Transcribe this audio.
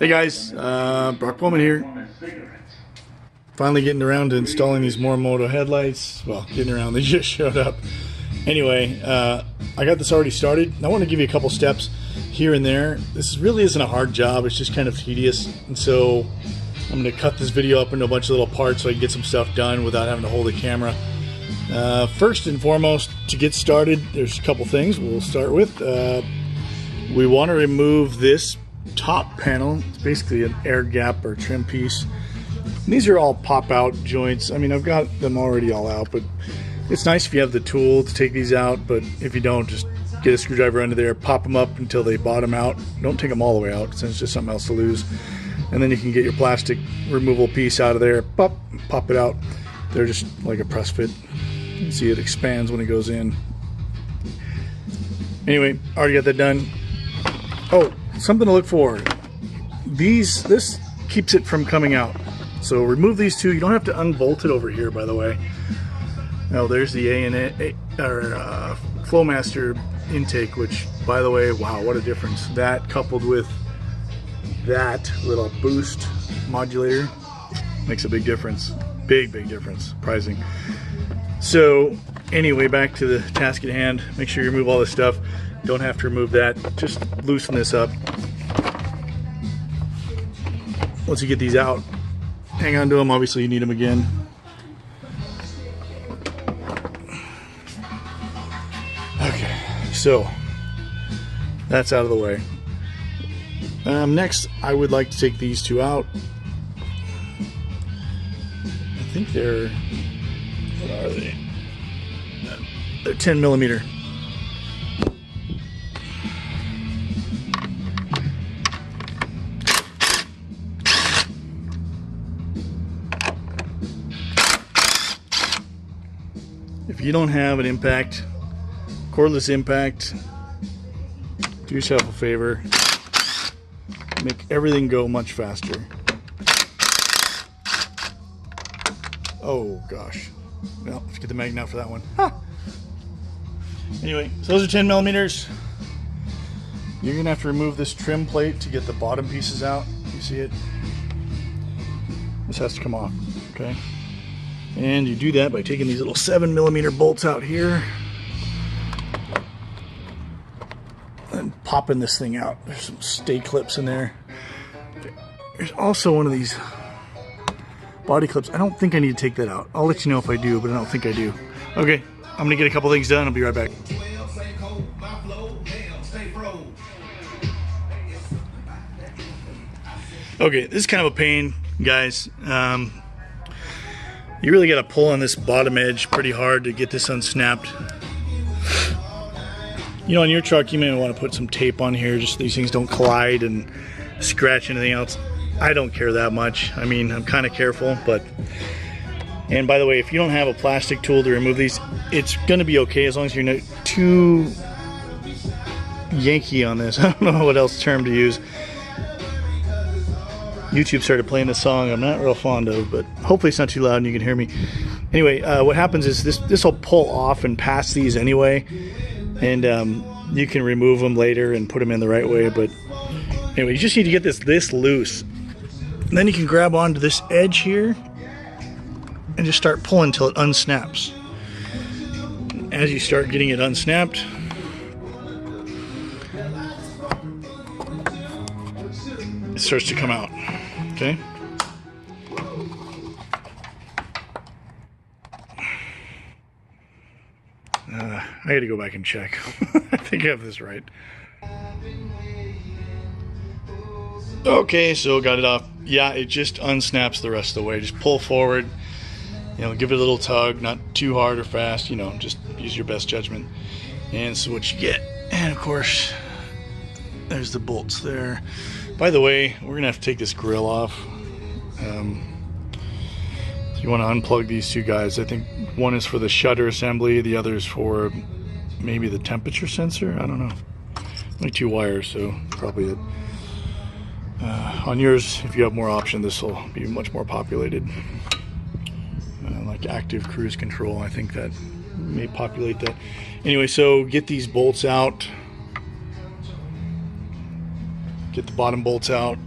Hey guys, Brock Bowman here. Finally getting around to installing these Morimoto headlights. Well, getting around, they just showed up. Anyway, I got this already started. I want to give you a couple steps here and there. This really isn't a hard job, it's just kind of tedious. And so I'm going to cut this video up into a bunch of little parts so I can get some stuff done without having to hold the camera. First and foremost, to get started, there's a couple things we'll start with. We want to remove this top panel. It's basically an air gap or trim piece. And these are all pop out joints. I mean, I've got them already all out, but it's nice if you have the tool to take these out. But if you don't, just get a screwdriver under there, pop them up until they bottom out. Don't take them all the way out since it's just something else to lose. And then you can get your plastic removal piece out of there, pop it out. They're just like a press fit. You can see it expands when it goes in. Anyway, already got that done. Oh, something to look for. This keeps it from coming out. So remove these two. You don't have to unbolt it over here, by the way. Now there's the Flowmaster intake, which, by the way, wow, what a difference. That coupled with that little boost modulator makes a big difference. Big difference. Surprising. So anyway, back to the task at hand. Make sure you remove all this stuff. Don't have to remove that. Just loosen this up. Once you get these out, hang on to them. Obviously you need them again. Okay, so that's out of the way. Next, I would like to take these two out. I think they're, what are they? They're 10 millimeter. If you don't have an impact, cordless impact, do yourself a favor. Make everything go much faster. Oh gosh. Well, let's get the magnet out for that one. Huh. Anyway, so those are 10 millimeters. You're gonna have to remove this trim plate to get the bottom pieces out. You see it? This has to come off, okay? And you do that by taking these little 7 millimeter bolts out here and popping this thing out. There's some stay clips in there. There's also one of these body clips. I don't think I need to take that out. I'll let you know if I do, but I don't think I do. Okay, I'm gonna get a couple things done. I'll be right back. Okay, this is kind of a pain, guys. You really got to pull on this bottom edge pretty hard to get this unsnapped. You know, on your truck, you may want to put some tape on here just so these things don't collide and scratch anything else. I don't care that much. I mean, I'm kind of careful, but... And by the way, if you don't have a plastic tool to remove these, it's going to be okay as long as you're not too Yankee on this. I don't know what else term to use. YouTube started playing this song I'm not real fond of, but hopefully it's not too loud and you can hear me. Anyway, what happens is this will pull off and pass these anyway, and you can remove them later and put them in the right way. But anyway, you just need to get this loose. And then you can grab onto this edge here and just start pulling until it unsnaps. As you start getting it unsnapped, it starts to come out. Okay. I gotta go back and check. I think I have this right. Okay, so got it off. Yeah, it just unsnaps the rest of the way. Just pull forward, you know, give it a little tug, not too hard or fast, you know, just use your best judgment. And so what you get, and of course, there's the bolts there. By the way, we're gonna have to take this grill off. You want to unplug these two guys. I think one is for the shutter assembly, the other is for maybe the temperature sensor. I don't know. Only two wires, so probably it. On yours, if you have more options, this will be much more populated. Like active cruise control, I think that may populate that. Anyway, so get these bolts out. Get the bottom bolts out.